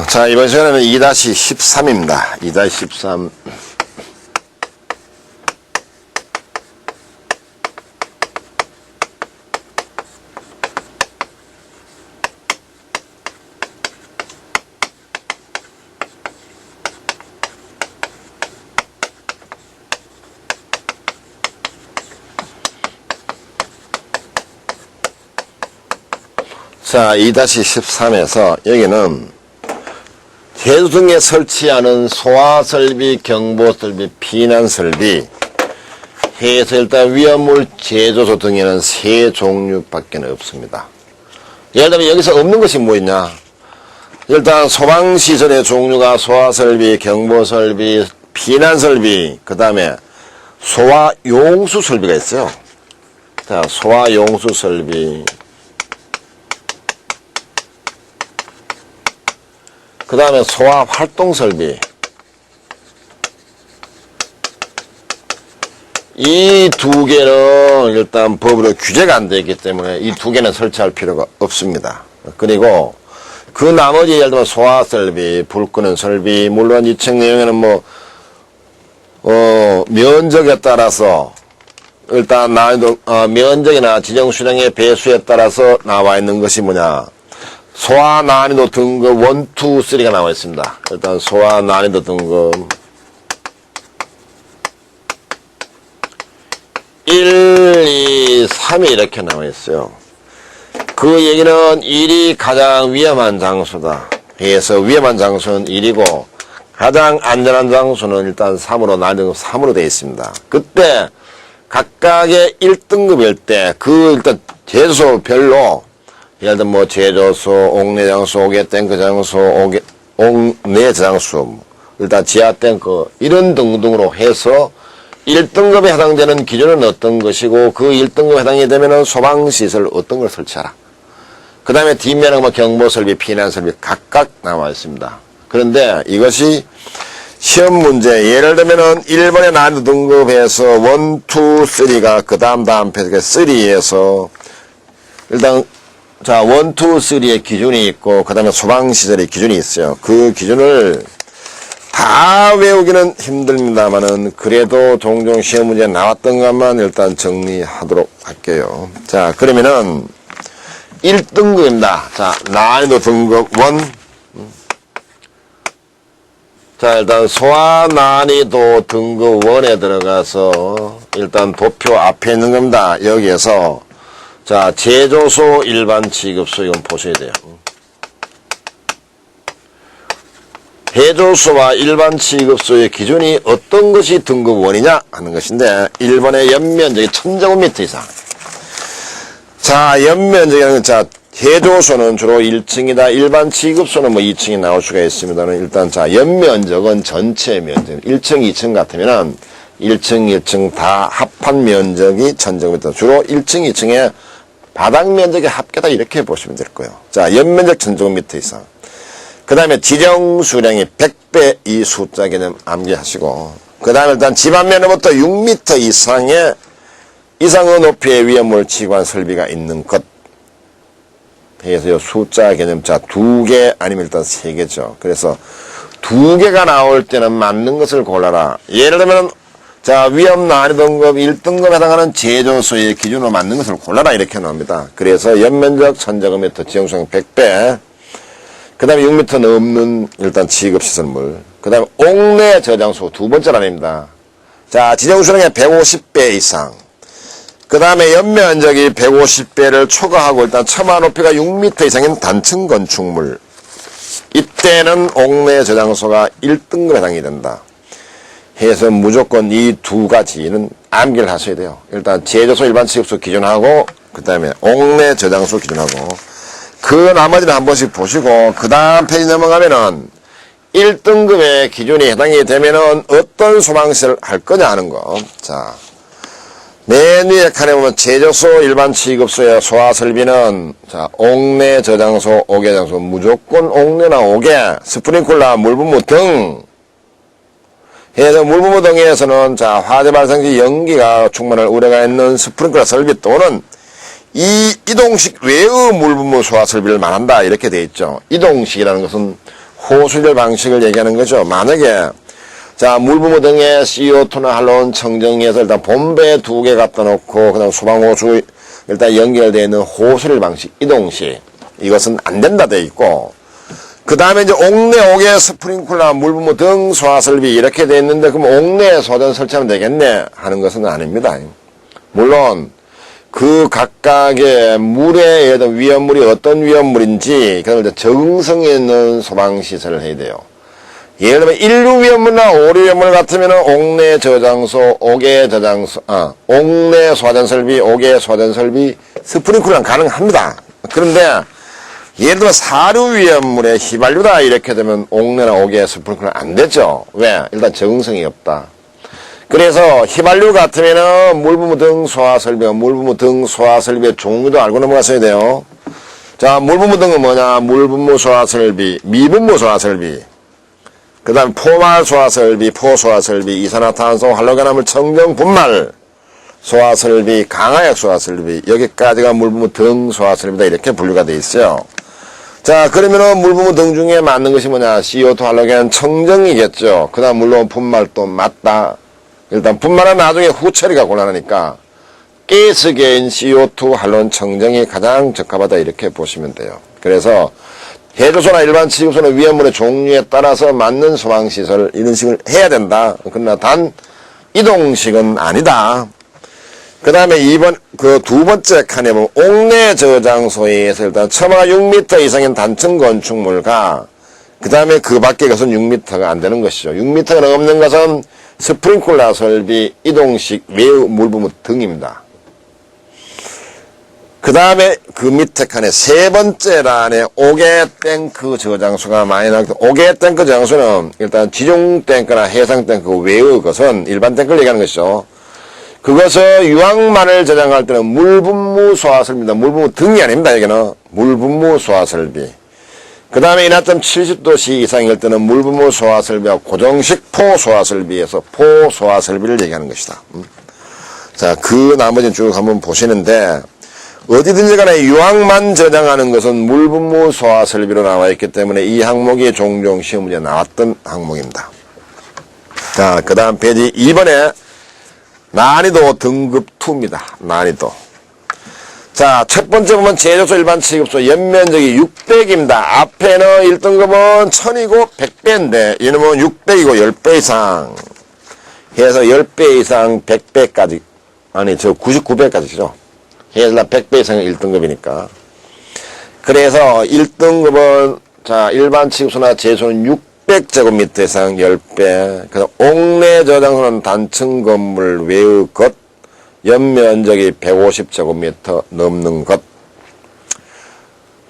자, 이번 시간에는 2-13입니다. 2-13. 자, 2-13에서 여기는 제조 등에 설치하는 소화설비, 경보설비, 피난설비 해서 일단 위험물 제조소 등에는 세 종류밖에 없습니다. 예를 들면 여기서 없는 것이 뭐 있냐? 일단 소방시설의 종류가 소화설비, 경보설비, 피난설비, 그 다음에 소화용수설비가 있어요. 자, 소화용수설비, 그 다음에 소화활동설비. 이 두 개는 일단 법으로 규제가 안 되어 있기 때문에 이 두 개는 설치할 필요가 없습니다. 그리고 그 나머지 예를 들면 소화설비, 불 끄는 설비, 물론 이 책 내용에는 면적에 따라서 일단 면적이나 지정 수량의 배수에 따라서 나와 있는 것이 뭐냐. 소화 난이도 등급 1, 2, 3가 나와 있습니다. 일단 소화 난이도 등급 1, 2, 3이 이렇게 나와 있어요. 그 얘기는 1이 가장 위험한 장소다. 그래서 위험한 장소는 1이고 가장 안전한 장소는 일단 3으로 난이도 3으로 되어 있습니다. 그때 각각의 1등급일 때 그 일단 제조소별로 예를 들면 제조소, 옥내 장소, 옥외 탱크 장소, 옥내 장소, 일단 지하 탱크 이런 등등으로 해서 1등급에 해당되는 기준은 어떤 것이고 그 1등급에 해당이 되면은 소방시설 어떤 걸 설치하라. 그 다음에 뒷면은 뭐 경보설비, 피난설비 각각 나와 있습니다. 그런데 이것이 시험 문제 예를 들면은 1번의 난이도 등급에서 1, 2, 3가 그 다음 페이지 3에서 일단 자, 1, 2, 3의 기준이 있고, 그 다음에 소방시설의 기준이 있어요. 그 기준을 다 외우기는 힘듭니다만은, 그래도 종종 시험 문제에 나왔던 것만 일단 정리하도록 할게요. 자, 그러면은, 1등급입니다. 자, 난이도 등급 1. 자, 일단 소화 난이도 등급 1에 들어가서, 일단 도표 앞에 있는 겁니다. 여기에서, 자, 제조소, 일반 취급소, 이건 보셔야 돼요. 제조소와 일반 취급소의 기준이 어떤 것이 등급 1이냐 하는 것인데, 1번의 연면적이 1000제곱미터 이상. 자, 연면적이, 자, 제조소는 주로 1층이다. 일반 취급소는 뭐 2층이 나올 수가 있습니다는 일단, 자, 연면적은 전체 면적. 1층, 2층 같으면은 1층, 1층 다 합한 면적이 1000제곱미터. 주로 1층, 2층에 바닥 면적의 합계다 이렇게 보시면 될 거예요. 자, 연면적 1000제곱미터 이상. 그 다음에 지정 수량이 100배 이 숫자 개념 암기하시고, 그 다음에 일단 집안면으로부터 6m 이상의 높이의 위험물 치관 설비가 있는 것. 그래서 숫자 개념, 자, 2개 아니면 일단 3개죠. 그래서 2개가 나올 때는 맞는 것을 골라라. 예를 들면 자, 위험 난이도 등급 1등급에 해당하는 제조소의 기준으로 맞는 것을 골라라 이렇게 나옵니다. 그래서 연면적 1000제곱미터 지정수량 100배, 그 다음에 6m 넘는 일단 취급시설물, 그 다음에 옥내 저장소 두 번째 아닙니다. 자, 지정수량의 150배 이상, 그 다음에 연면적이 150배를 초과하고 일단 처마 높이가 6m 이상인 단층 건축물, 이때는 옥내 저장소가 1등급에 해당이 된다. 해서 무조건 이 두 가지는 암기를 하셔야 돼요. 일단 제조소 일반 취급소 기준하고 그 다음에 옥내 저장소 기준하고 그 나머지는 한 번씩 보시고 그 다음 페이지 넘어가면은 1등급의 기준이 해당이 되면은 어떤 소방시설을 할 거냐 하는 거. 자, 맨 위에 칸에 보면 제조소 일반 취급소의 소화설비는 자, 옥내 저장소, 옥외 장소 무조건 옥내나 옥외, 스프링클러, 물분무 등 해서 물분무 등에서는 자, 화재 발생 시 연기가 충만할 우려가 있는 스프링클러 설비 또는 이동식 외의 물분무 소화 설비를 말한다 이렇게 되어 있죠. 이동식이라는 것은 호수열 방식을 얘기하는 거죠. 만약에 자, 물부모 등에 CO2나 할로온 청정기에서 일단 본배 2개 갖다 놓고 그다음 소방호수 일단 연결되어 있는 호수열 방식 이동식 이것은 안 된다 돼 있고 그 다음에 이제 옥내 옥에 스프링클러 물부모 등 소화설비 이렇게 돼 있는데 그럼 옥내에 소전 설치하면 되겠네 하는 것은 아닙니다. 물론 그 각각의 물에 위험물이 어떤 위험물인지 그다음에 이제 적응성 있는 소방시설을 해야 돼요. 예를 들면 1류 위험물이나 5류 위험물 같으면 옥내 저장소, 옥외 저장소, 옥내 소화전 설비, 옥외 소화전 설비 스프링클러는 가능합니다. 그런데 예를 들면 4류 위험물에 휘발유다 이렇게 되면 옥내나 옥외 스프링클러는 안 되죠. 왜? 일단 적응성이 없다. 그래서 휘발유 같으면은 물부모 등 소화설비가 물부모 등 소화설비의 종류도 알고 넘어갔어야 돼요. 자, 물부모 등은 뭐냐? 물부모 소화설비, 미분모 소화설비, 그 다음에 포말 소화설비, 포소화설비, 이산화탄소, 할로겐화물 청정 분말 소화설비, 강화약 소화설비 여기까지가 물부모 등 소화설비다 이렇게 분류가 되어 있어요. 자, 그러면은 물부모 등 중에 맞는 것이 뭐냐? CO2 할로겐 청정이겠죠. 그 다음 물론 분말도 맞다. 일단 분말은 나중에 후처리가 곤란하니까 가스계인 CO2 할로겐 청정이 가장 적합하다 이렇게 보시면 돼요. 그래서 해조소나 일반 취급소는 위험물의 종류에 따라서 맞는 소방시설 이런 식을 해야 된다. 그러나 단 이동식은 아니다. 그 다음에 두 번째 칸에 보면 옥내 저장소에서 일단 처마가 6m 이상인 단층 건축물과 그 다음에 그 밖에 것은 6m가 안 되는 것이죠. 6m가 넘는 것은 스프링클러 설비, 이동식, 외유 물부모 등입니다. 그 다음에 그 밑에 칸에 세 번째 란에 옥외 탱크 저장소가 많이 나왔고 옥외 탱크 저장소는 일단 지중 탱크나 해상 탱크 외의 것은 일반 탱크를 얘기하는 것이죠. 그것을 유황만을 저장할 때는 물분무 소화설비입니다. 물분무 등이 아닙니다. 여기는 물분무 소화설비. 그 다음에 인하점 70도씨 이상일 때는 물분무 소화설비와 고정식 포소화설비에서 포소화설비를 얘기하는 것이다. 자, 그 나머지는 쭉 한번 보시는데 어디든지 간에 유황만 저장하는 것은 물분무 소화설비로 나와 있기 때문에 이 항목이 종종 시험 문제에 나왔던 항목입니다. 자, 그 다음 페이지 2번에 난이도 등급 2입니다. 난이도. 자, 첫 번째 보면 제조소 일반 취급소 연면적이 600입니다. 앞에는 1등급은 1000이고 100배인데 이놈은 600이고 10배 이상 해서 10배 이상 100배까지 아니 저 99배까지죠. 해서 100배 이상은 1등급이니까. 그래서 1등급은 자 일반 취급소나 제조소는 600제곱미터 이상 10배. 그다음 옥내 저장소는 단층 건물 외의 것 연면적이 150제곱미터 넘는 것.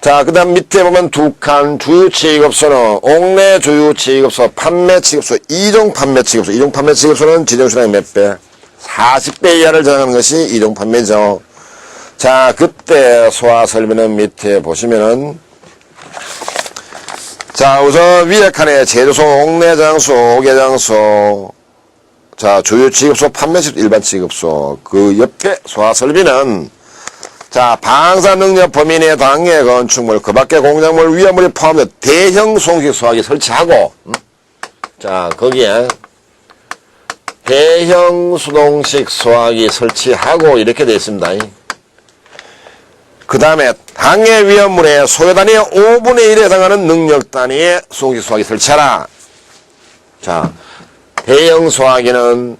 자, 그 다음 밑에 보면 두 칸 주유취급소는 옥내 주유취급소, 판매취급소, 이종 판매취급소. 이종 판매취급소는 지정수량의 몇 배? 40배 이하를 저장하는 것이 이종 판매죠. 자, 그때 소화설비는 밑에 보시면은 자, 우선 위에 칸에 제조소, 옥내 장소, 옥외 장소, 자, 주요 취급소, 판매식 일반 취급소, 그 옆에 소화설비는 자, 방사 능력 범위 내 당해 건축물, 그 밖에 공작물, 위험물이 포함된 대형 송식 소화기 설치하고, 자, 거기에 대형 수동식 소화기 설치하고 이렇게 되어 있습니다. 그 다음에 당해 위험물의 소요 단위의 5분의 1에 해당하는 능력 단위의 송식 소화기 설치하라. 자, 대형 소화기는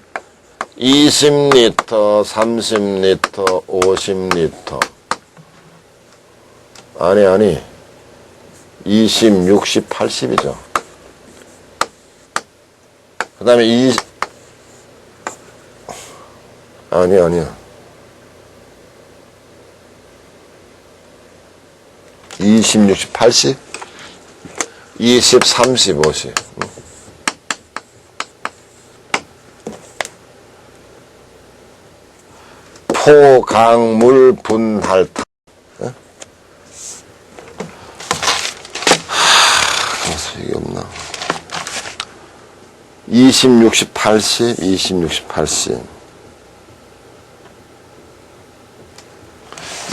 20L, 30L, 50L. 아니. 20, 60, 80이죠. 그 다음에 아니야. 20, 60, 80? 20, 30, 50. 포강물 분할탄. 이게 없나? 20, 60, 80, 20, 60, 80.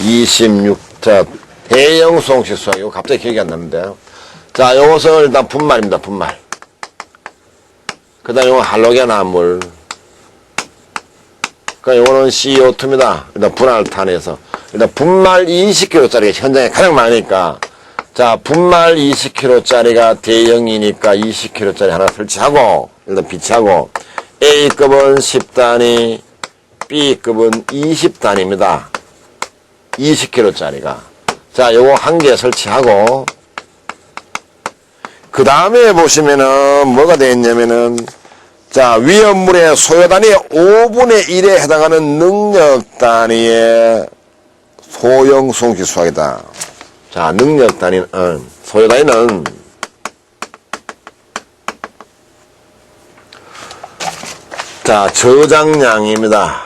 26, 자, 대형 수동식 수학. 이거 갑자기 기억이 안 나는데. 자, 요것은 일단 분말입니다. 분말. 그 다음에 요거 할로겐 암물. 그러니까 요거는 CO2입니다. 일단 분할탄에서. 일단 분말 20kg짜리가 현장에 가장 많으니까. 자, 분말 20kg짜리가 대형이니까 20kg짜리 하나 설치하고, 일단 비치하고, A급은 10단위, B급은 20단위입니다. 20kg짜리가. 자, 요거 한 개 설치하고, 그 다음에 보시면은, 뭐가 되어 있냐면은, 자, 위험물의 소요단위의 5분의 1에 해당하는 능력단위의 소형 수용기 수학이다. 자, 능력단위는, 소요단위는, 자, 저장량입니다.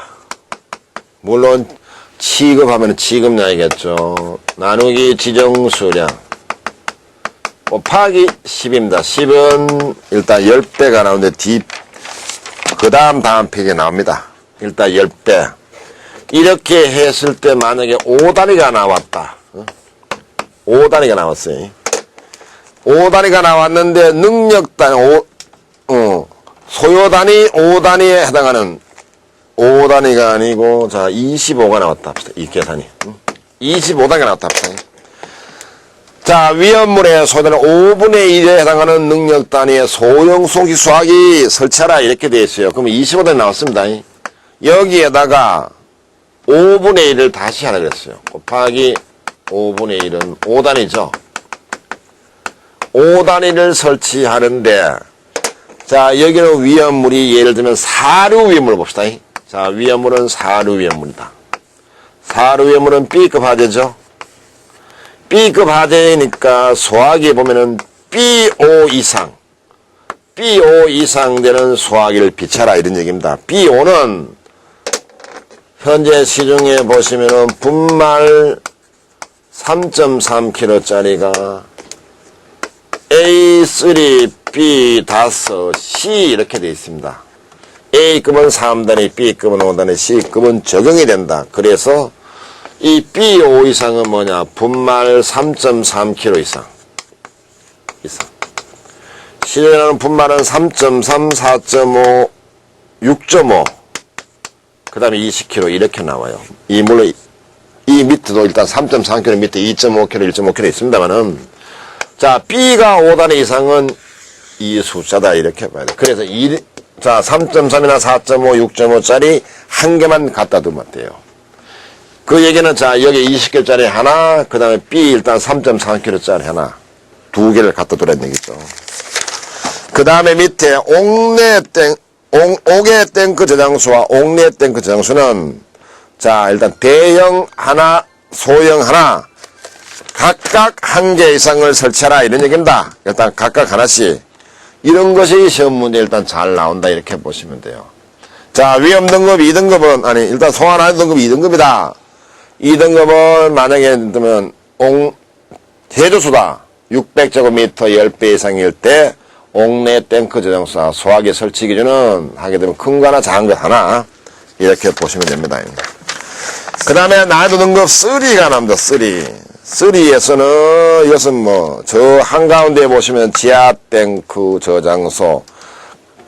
물론, 취급하면 취급량이겠죠. 나누기 지정수량. 곱하기 10입니다. 10은 일단 10배가 나오는데, 그 다음 페이지에 나옵니다. 일단 10배. 이렇게 했을 때 만약에 5단위가 나왔다. 5단위가 나왔어요. 5단위가 나왔는데 능력단위, 소요단위 5단위에 해당하는 5단위가 아니고, 자, 25가 나왔다. 이 계산이. 25단위가 나왔다. 자, 위험물의 소요단위 5분의 1에 해당하는 능력 단위의 소형 수용기 수화기 설치하라 이렇게 되어 있어요. 그러면 25단위 나왔습니다. 여기에다가 5분의 1을 다시 하라 그랬어요. 곱하기 5분의 1은 5단위죠. 5단위를 설치하는데, 자, 여기는 위험물이 예를 들면 사류 위험물을 봅시다. 자, 위험물은 사류 위험물이다. 사류 위험물은 B급 화재죠. B급 화재니까 소화기에 보면은 B5 이상 되는 소화기를 비춰라 이런 얘기입니다. B5는 현재 시중에 보시면은 분말 3.3kg짜리가 A3, B5, C 이렇게 되어 있습니다. A급은 3단위, B급은 5단위, C급은 적용이 된다. 그래서 이 B5 이상은 뭐냐? 분말 3.3kg 이상. 시중에 나오는 분말은 3.3, 4.5, 6.5. 그 다음에 20kg 이렇게 나와요. 물론 이 밑에도 일단 3.3kg 밑에 2.5kg, 1.5kg 있습니다만은, 자, B가 5단위 이상은 이 숫자다 이렇게 봐야 돼. 그래서 자, 3.3이나 4.5, 6.5짜리 한 개만 갖다 두면 돼요. 그 얘기는, 자, 여기 20kg짜리 하나, 그 다음에 B 일단 3.3kg짜리 하나, 두 개를 갖다 두라는 얘기죠. 그 다음에 밑에 옥외 탱크 저장소와 옥내 탱크 저장소는, 자, 일단 대형 하나, 소형 하나, 각각 한 개 이상을 설치하라 이런 얘기입니다. 일단 각각 하나씩. 이런 것이 시험 문제 일단 잘 나온다 이렇게 보시면 돼요. 자, 위험 등급 2등급은, 아니, 일단 소환 안 등급 2등급이다. 2등급은 만약에 들면 해조수다. 600제곱미터 10배 이상일 때 옥내 탱크 저장소와 소화기 설치 기준은 하게 되면 큰 거 하나 작은 것 하나 이렇게 보시면 됩니다. 그 다음에 난이도 등급 3가 나옵니다. 3에서는 이것은 뭐 저 한가운데 보시면 지하 탱크 저장소,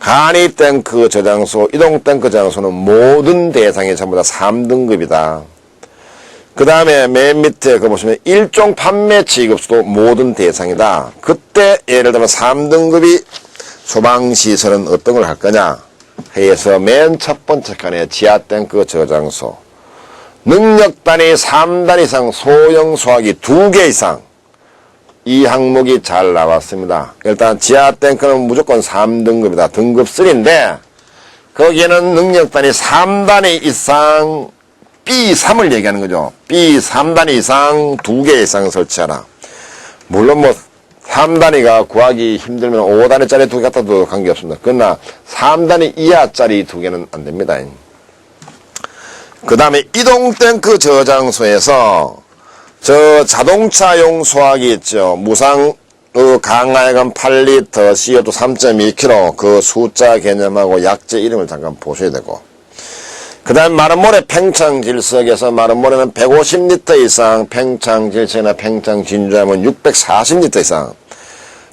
간이 탱크 저장소, 이동 탱크 저장소는 모든 대상이 전부 다 3등급이다. 그 다음에 맨 밑에 그 보시면 일종 판매 지급수도 모든 대상이다. 그때 예를 들면 3등급이 소방시설은 어떤 걸 할 거냐 해서 맨 첫 번째 칸에 지하 탱크 저장소, 능력단위 3단 이상 소형 소화기 2개 이상, 이 항목이 잘 나왔습니다. 일단 지하 탱크는 무조건 3등급이다. 등급 3인데 거기에는 능력단위 3단위 이상 B3을 얘기하는 거죠. B3단위 이상 2개 이상 설치하라. 물론 뭐 3단위가 구하기 힘들면 5단위짜리 2개 갖다 둬도 관계없습니다. 그러나 3단위 이하짜리 2개는 안 됩니다. 그 다음에 이동 탱크 저장소에서 저 자동차용 소화기 있죠. 무상 강하여간 8리터, CO2 3.2kg 그 숫자 개념하고 약재 이름을 잠깐 보셔야 되고, 그 다음 마름모래 팽창질석에서 마름모래는 150리터 이상, 팽창질석이나 팽창진주하면 640리터 이상,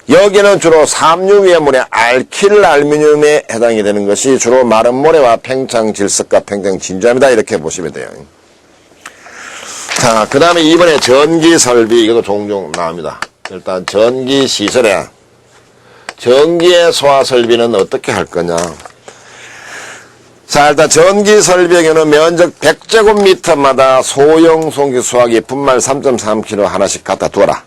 여기는 주로 삼류위험물의 알킬알루미늄에 해당이 되는 것이 주로 마른 모래와 팽창질석과 팽창진주입니다. 이렇게 보시면 돼요. 자, 그 다음에 이번에 전기설비, 이것도 종종 나옵니다. 일단 전기시설에 전기의 소화설비는 어떻게 할 거냐. 자, 일단 전기설비의 경우는 면적 100제곱미터마다 소형 송기 수화기 분말 3.3kg 하나씩 갖다 두어라.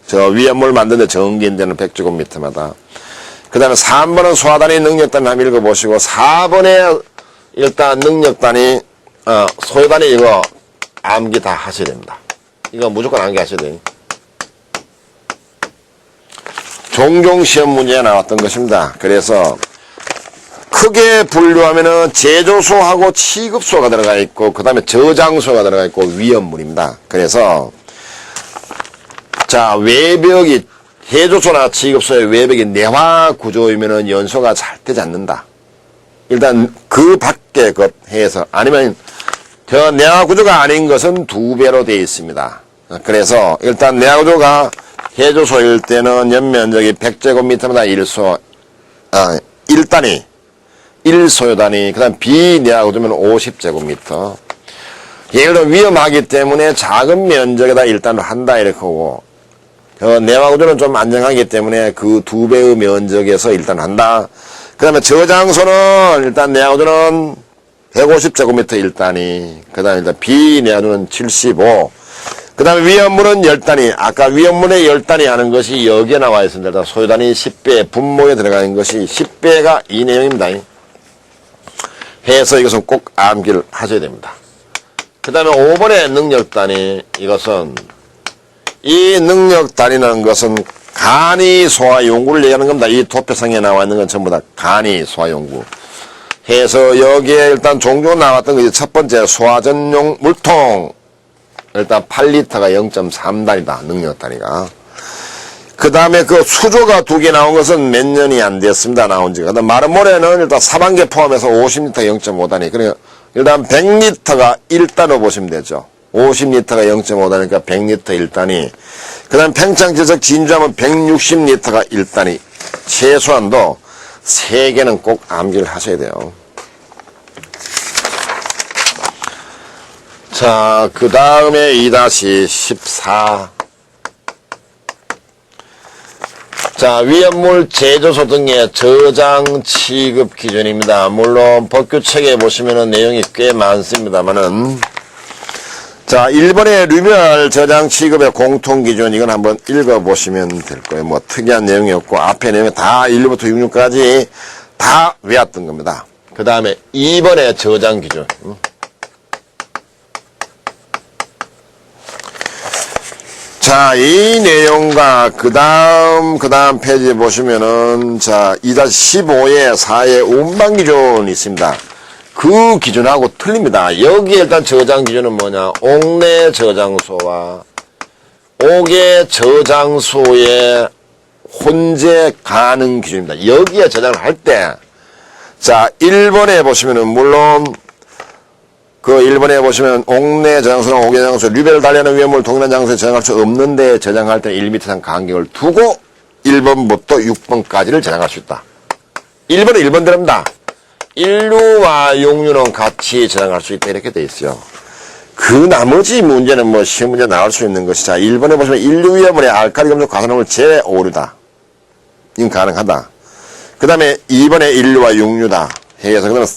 저 위험물 만드는데 전기인데는 100제곱미터마다. 그 다음에 3번은 소화단위 능력단위 한번 읽어보시고, 4번에 일단 능력단위, 소요단위 이거 암기 다 하셔야 됩니다. 이거 무조건 암기하셔야 돼요. 종종 시험 문제에 나왔던 것입니다. 그래서 크게 분류하면은 제조소하고 취급소가 들어가 있고, 그 다음에 저장소가 들어가 있고, 위험물입니다. 그래서 자, 외벽이, 해조소나 취급소의 외벽이 내화 구조이면은 연소가 잘 되지 않는다. 일단 그 밖에 것 해서, 아니면 저 내화 구조가 아닌 것은 2배로 되어 있습니다. 그래서 일단 내화 구조가 해조소일 때는 연면적이 100제곱미터마다 1단위, 1소요단위, 그 다음 비내화 구조면 50제곱미터. 예를 들어 위험하기 때문에 작은 면적에다 일단 한다 이렇게 하고, 내화 구조는 좀 안정하기 때문에 그 2배의 면적에서 일단 한다. 그 다음에 저장소는 일단 내화 구조는 150제곱미터 1단위, 그 다음에 일단 비내화 구조는 75, 그 다음에 위험물은 10단위, 아까 위험물의 10단위 하는 것이 여기에 나와 있습니다. 일단 소요단위 10배, 분모에 들어가는 것이 10배가 이 내용입니다. 해서 이것은 꼭 암기를 하셔야 됩니다. 그 다음에 5번의 능력단위, 이것은 이 능력단위라는 것은 간이 소화 용구를 얘기하는 겁니다. 이 도표상에 나와 있는 건 전부 다 간이 소화 용구. 해서 여기에 일단 종종 나왔던 것이 첫 번째 소화전용 물통. 일단 8리터가 0.3단위다. 능력단위가. 그 다음에 그 수조가 2개 나온 것은 몇 년이 안 됐습니다. 나온 지가. 그다음 마른 모래는 일단 사방개 포함해서 50리터 0.5단위. 그러니까 일단 100리터가 1단으로 보시면 되죠. 50리터가 0.5단위니까 100리터 1단위. 그 다음 팽창질석 진주하면 160리터가 1단위. 최소한도 3개는 꼭 암기를 하셔야 돼요. 자, 그 다음에 2-14. 자, 위험물 제조소 등의 저장 취급 기준입니다. 물론 법규책에 보시면은 내용이 꽤 많습니다만은, 자, 1번의 류별 저장 취급의 공통 기준, 이건 한번 읽어보시면 될 거예요. 뭐 특이한 내용이 없고 앞에 내용이 다 1부터 66까지 다 외웠던 겁니다. 그 다음에 2번의 저장 기준. 자, 이 내용과 그 다음 페이지 보시면은, 자, 2-15에 4의 운반 기준이 있습니다. 그 기준하고 틀립니다. 여기에 일단 저장 기준은 뭐냐? 옥내 저장소와 옥외 저장소의 혼재 가능 기준입니다. 여기에 저장을 할 때, 자, 1번에 보시면은, 물론, 그 1번에 보시면 옥내 저장소나 옥외 저장소, 류별 달리하는 위험물 동일한 장소에 저장할 수 없는데 저장할 때 1m 이상 간격을 두고 1번부터 6번까지를 저장할 수 있다. 1번은 1번대로입니다. 1류와 6류는 같이 저장할 수 있다. 이렇게 돼 있어요. 그 나머지 문제는 뭐 시험 문제 나올 수 있는 것이, 자, 1번에 보시면 1류 위험물의 알칼리 금속 가산화물 제외 5류다. 이건 가능하다. 그 다음에 2번에 1류와 6류다. 해서 그러면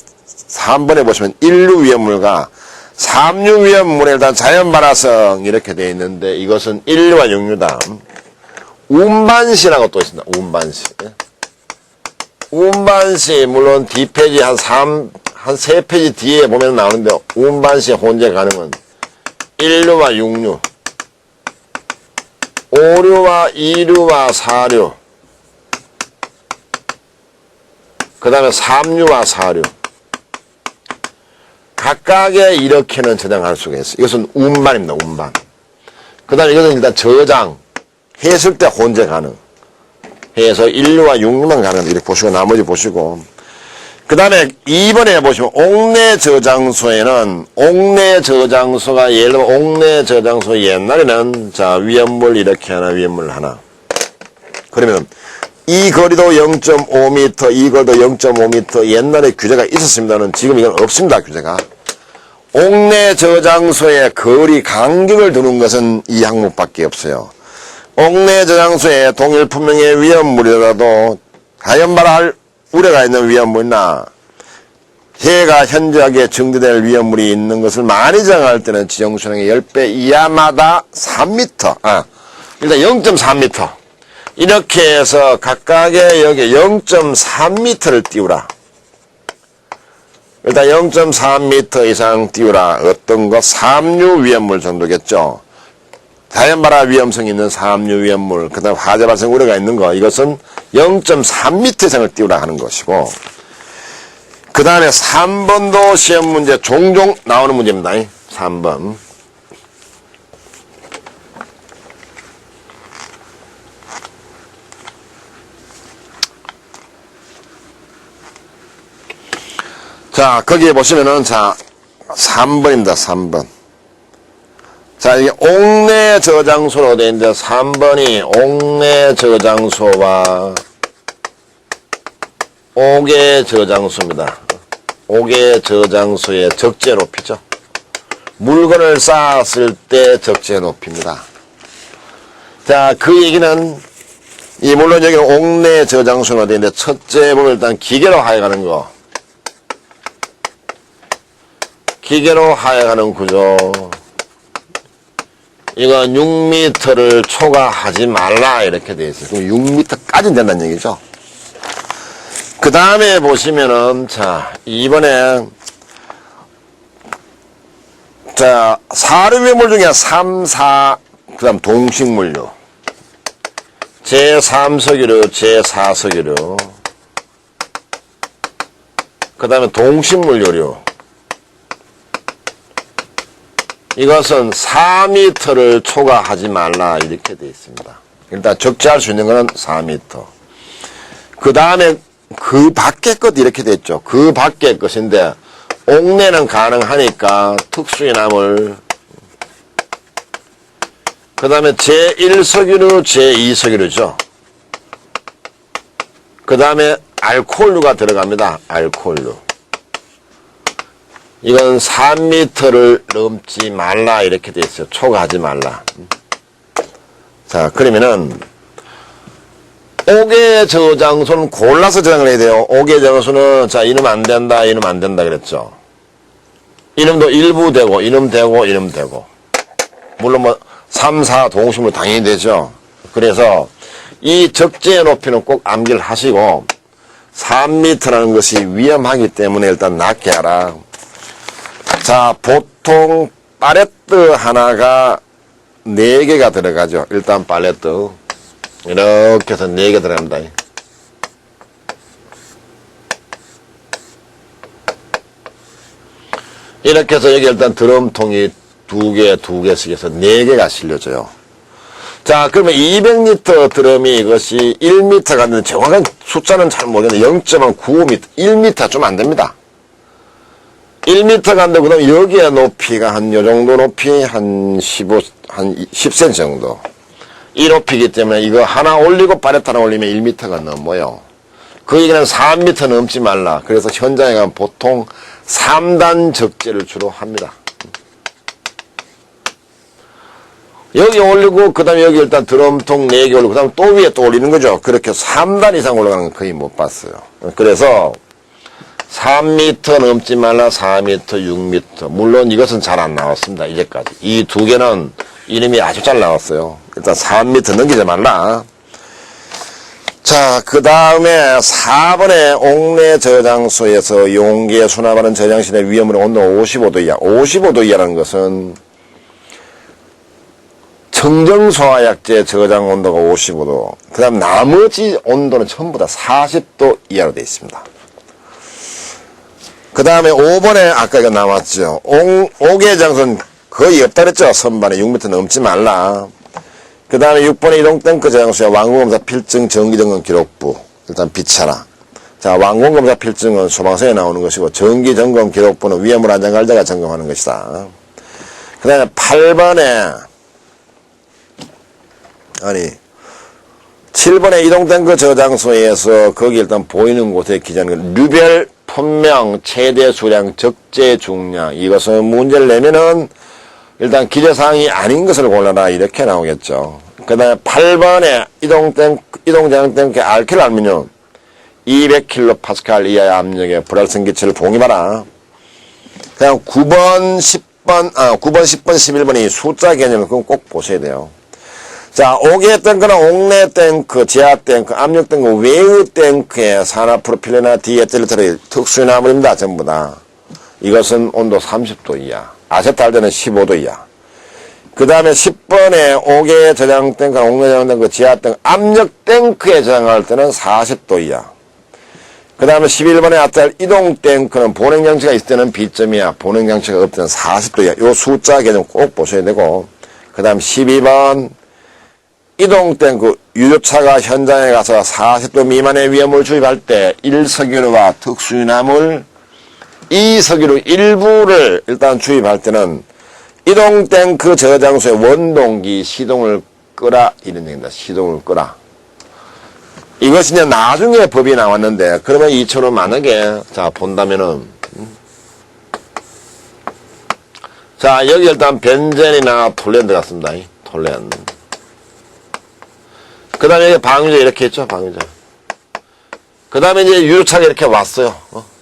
3번에 보시면 1류 위험물과 3류 위험물에 일단 자연 발화성 이렇게 되어 있는데 이것은 1류와 6류다. 운반시라고 또 있습니다. 운반시. 운반시, 물론 뒷페이지 한 3페이지 뒤에 보면 나오는데, 운반시 혼재 가능은 1류와 6류, 5류와 2류와 4류, 그 다음에 3류와 4류. 각각의 이렇게는 저장할 수가 있어요. 이것은 운반입니다. 운반. 그 다음에 이것은 일단 저장, 했을 때 혼재 가능. 해서 1류와 6류만 가능. 이렇게 보시고 나머지 보시고. 그 다음에 2번에 보시면 옥내 저장소에는, 옥내 저장소가 예를 들면 옥내 저장소 옛날에는, 자, 위험물 이렇게 하나, 위험물 하나. 그러면 이 거리도 0.5m, 이 거리도 0.5m 옛날에 규제가 있었습니다는 지금 이건 없습니다. 규제가. 옥내 저장소에 거리 간격을 두는 것은 이 항목밖에 없어요. 옥내 저장소에 동일 품명의 위험물이라도 자연발화할 우려가 있는 위험물이나 해가 현저하게 정지될 위험물이 있는 것을 많이 정할 때는 지정수량의 10배 이하마다 3m, 일단 0.3m. 이렇게 해서 각각의 여기 0.3m를 띄우라. 일단 0.3m 이상 띄우라. 어떤 거? 삼류 위험물 정도겠죠. 자연발화 위험성이 있는 삼류 위험물, 그 다음 화재 발생 우려가 있는 거, 이것은 0.3m 이상을 띄우라 하는 것이고, 그 다음에 3번도 시험 문제 종종 나오는 문제입니다. 3번. 자, 거기에 보시면은, 자, 3번입니다. 3번. 자, 이게 옥내 저장소로 되어 있는데, 3번이 옥내 저장소와 옥외 저장소입니다. 옥외 저장소의 적재 높이죠. 물건을 쌓았을 때 적재 높이입니다. 자, 그 얘기는, 물론 여기 옥내 저장소로 되어 있는데, 첫째 보면 일단 기계로 하여가는 거. 기계로 하여가는 구조. 이건 6m를 초과하지 말라 이렇게 되어 있어요. 그럼 6m까지는 된다는 얘기죠. 그 다음에 보시면은 자 2번에 자 사료비물 중에 3, 4 그 다음 동식물류 제3석유류 제4석유류 그 다음에 동식물류류 이것은 4m를 초과하지 말라 이렇게 되어 있습니다. 일단 적재할 수 있는 것은 4m. 그 다음에 그 밖의 것 이렇게 되어 있죠. 그 밖의 것인데 옥내는 가능하니까 특수인화물 그 다음에 제1석유류 제2석유류죠. 그 다음에 알코올류가 들어갑니다. 알코올류. 이건 3m를 넘지 말라 이렇게 되어 있어요. 초과하지 말라. 자, 그러면은 옥외 저장소는 골라서 저장을 해야 돼요. 옥외 저장소는 자 이놈 안 된다 이놈 안 된다 그랬죠. 이놈도 일부 되고 이놈 되고 이놈 되고 물론 뭐 3, 4 동식물 당연히 되죠. 그래서 이 적재 높이는 꼭 암기를 하시고 3m라는 것이 위험하기 때문에 일단 낮게 하라. 자, 보통 팔레트 하나가 4개가 들어가죠. 일단 팔레트 이렇게 해서 4개 들어갑니다. 이렇게 해서 여기 일단 드럼통이 2개, 2개씩 해서 4개가 실려져요. 자, 그러면 200리터 드럼이 이것이 1m 갔는데 정확한 숫자는 잘 모르겠는데 0.95m, 1m 좀 안 됩니다. 1m 간데 그다음 여기에 높이가 한 요 정도 높이 한 10cm 정도. 이 높이기 때문에 이거 하나 올리고 팔레트 하나 올리면 1m가 넘어요. 그 얘기는 3m 넘지 말라. 그래서 현장에 가면 보통 3단 적재를 주로 합니다. 여기 올리고 그다음에 여기 일단 드럼통 4개 올리고 그다음에 또 위에 또 올리는 거죠. 그렇게 3단 이상 올라가는 건 거의 못 봤어요. 그래서 3m 넘지 말라 4m, 6m. 물론 이것은 잘 안 나왔습니다. 이제까지. 이 2개는 이름이 아주 잘 나왔어요. 일단 3m 넘기지 말라. 자, 그 다음에 4번에 옥내 저장소에서 용기에 수납하는 저장실의 위험으로 온도 55도 이하. 55도 이하라는 것은 청정소화약재 저장 온도가 55도. 그 다음 나머지 온도는 전부 다 40도 이하로 되어 있습니다. 그 다음에 5번에 아까 이거 나왔죠. 옥외 장소는 거의 없다 그랬죠. 선반에 6m 넘지 말라. 그 다음에 6번에 이동탱크 저장소에 완공검사 필증 정기점검 기록부. 일단 비차라. 자, 완공검사 필증은 소방서에 나오는 것이고 정기점검 기록부는 위험물 안전관리자가 점검하는 것이다. 그 다음에 8번에 7번의 이동탱크 저장소에서 거기 일단 보이는 곳에 기재하는 류별, 품명, 최대 수량, 적재 중량. 이것은 문제를 내면은 일단 기재사항이 아닌 것을 골라라 이렇게 나오겠죠. 그 다음에 8번에 이동저장탱크 알킬 알루미늄 200kPa 이하의 압력에 불활성 기체를 봉입하라. 그냥 9번, 10번, 11번이 숫자 개념을 그건 꼭 보셔야 돼요. 자, 옥외 탱크나 옥내 탱크, 지하 탱크, 압력 탱크, 외의 탱크에 산화 프로필레나 디에틸리트를 특수유나물입니다. 전부 다. 이것은 온도 30도 이하. 아세트알데는 15도 이하. 그 다음에 10번에 옥외 저장 탱크나 옥내 저장 탱크, 지하 탱크, 압력 탱크에 저장할 때는 40도 이하. 그 다음에 11번에 아탈 이동 탱크는 보냉장치가 있을 때는 B점이야. 보냉장치가 없을 때는 40도 이하. 요 숫자 개념 꼭 보셔야 되고. 그 다음 12번. 이동 탱크 유조차가 현장에 가서 40도 미만의 위험을 주입할 때 1석유류와 특수유나물 2석유류 일부를 일단 주입할 때는 이동 탱크 저장소의 원동기 시동을 끄라 이런 얘기입니다. 시동을 끄라. 이것이 이제 나중에 법이 나왔는데 그러면 이처럼 만약에 자 본다면은 자 여기 일단 벤젠이나 톨렌 들어갔습니다. 톨렌. 그 다음에 이제 방유제 이렇게 했죠, 방유제. 그 다음에 이제 유조차가 이렇게 왔어요.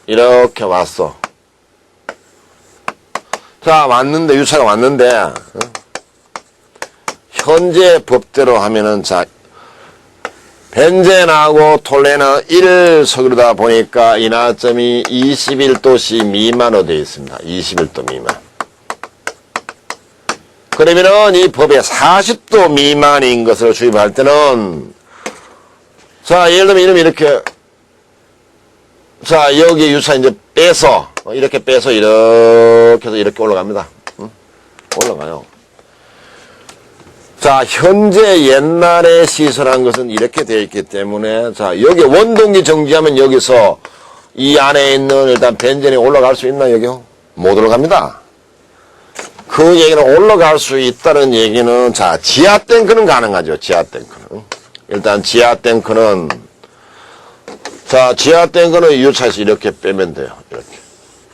이렇게 왔어. 자, 왔는데, 유조차가 왔는데, 현재 법대로 하면은, 자, 벤젠하고 톨렌은 1석유로다 보니까 인하점이 21도씨 미만으로 되어 있습니다. 21도 미만. 그러면은 이 법에 40도 미만인 것을 주입할 때는 자 예를 들면 이러면 이렇게 자 여기 유차 이제 빼서 이렇게 빼서 이렇게 해서 이렇게 올라갑니다. 올라가요. 자 현재 옛날에 시설한 것은 이렇게 되어 있기 때문에 자 여기 원동기 정지하면 여기서 이 안에 있는 일단 벤젠이 올라갈 수 있나 여기요? 못 올라갑니다. 그 얘기는 올라갈 수 있다는 얘기는 자 지하 탱크는 가능하죠. 지하 탱크는 일단 지하 탱크는 자 지하 탱크는 유차에서 이렇게 빼면 돼요.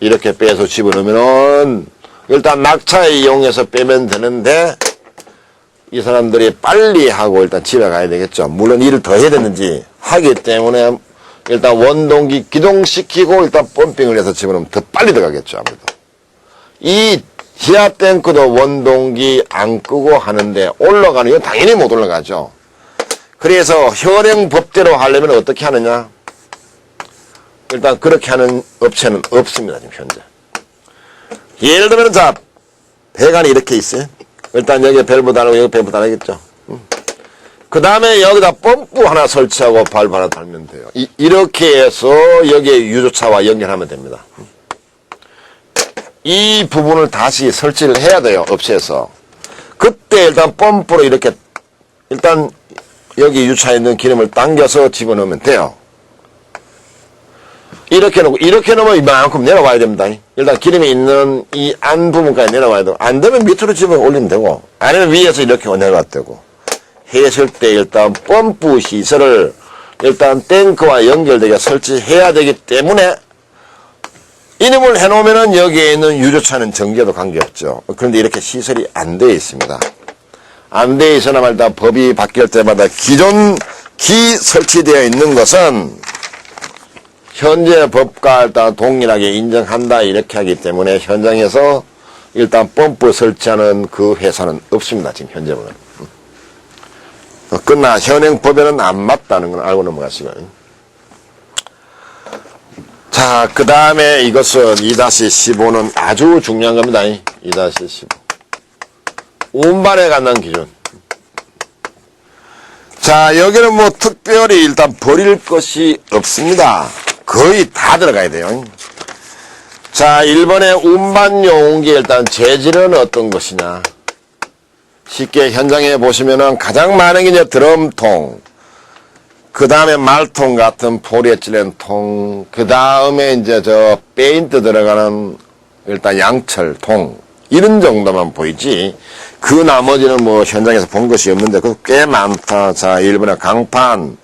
이렇게 빼서 집어넣으면은 일단 낙차에 이용해서 빼면 되는데 이 사람들이 빨리 하고 일단 집에 가야 되겠죠. 물론 일을 더 해야 되는지 하기 때문에 일단 원동기 기동시키고 일단 펌핑을 해서 집어넣으면 더 빨리 들어가겠죠. 아무래도 이 지하 탱크도 원동기 안 끄고 하는데 올라가는 건 당연히 못 올라가죠. 그래서 현행 법대로 하려면 어떻게 하느냐? 일단 그렇게 하는 업체는 없습니다. 지금 현재. 예를 들면 자 배관이 이렇게 있어요. 일단 여기 밸브 달고 여기 밸브 달아야겠죠. 그 다음에 여기다 펌프 하나 설치하고 발브 하나 달면 돼요. 이렇게 해서 여기에 유조차와 연결하면 됩니다. 이 부분을 다시 설치를 해야 돼요. 업체에서. 그때 일단 펌프로 이렇게 일단 여기 유차에 있는 기름을 당겨서 집어넣으면 돼요. 이렇게 놓고 이렇게 놓으면 이만큼 내려와야 됩니다. 일단 기름이 있는 이 안 부분까지 내려와야 되고 안 되면 밑으로 집어 올리면 되고 아니면 위에서 이렇게 내려와도 되고 했을 때 일단 펌프 시설을 일단 탱크와 연결되게 설치해야 되기 때문에 이름을 해놓으면은 여기에 있는 유조차는 전기와도 관계없죠. 그런데 이렇게 시설이 안 되어 있습니다. 안 되어 있으나 말다 법이 바뀔 때마다 기존 설치되어 있는 것은 현재 법과 일단 동일하게 인정한다 이렇게 하기 때문에 현장에서 일단 펌프 설치하는 그 회사는 없습니다. 지금 현재는. 그러나 현행 법에는 안 맞다는 걸 알고 넘어가시고요. 자, 그 다음에 이것은 2-15는 아주 중요한 겁니다. 2-15. 운반에 관한 기준. 자, 여기는 뭐 특별히 일단 버릴 것이 없습니다. 거의 다 들어가야 돼요. 자, 1번에 운반용기 일단 재질은 어떤 것이냐. 쉽게 현장에 보시면은 가장 많은 게 이제 드럼통. 그 다음에 말통 같은 포리에틸렌 통, 그 다음에 이제 저 페인트 들어가는 일단 양철통, 이런 정도만 보이지. 그 나머지는 뭐 현장에서 본 것이 없는데 그 꽤 많다. 자, 1번에 강판,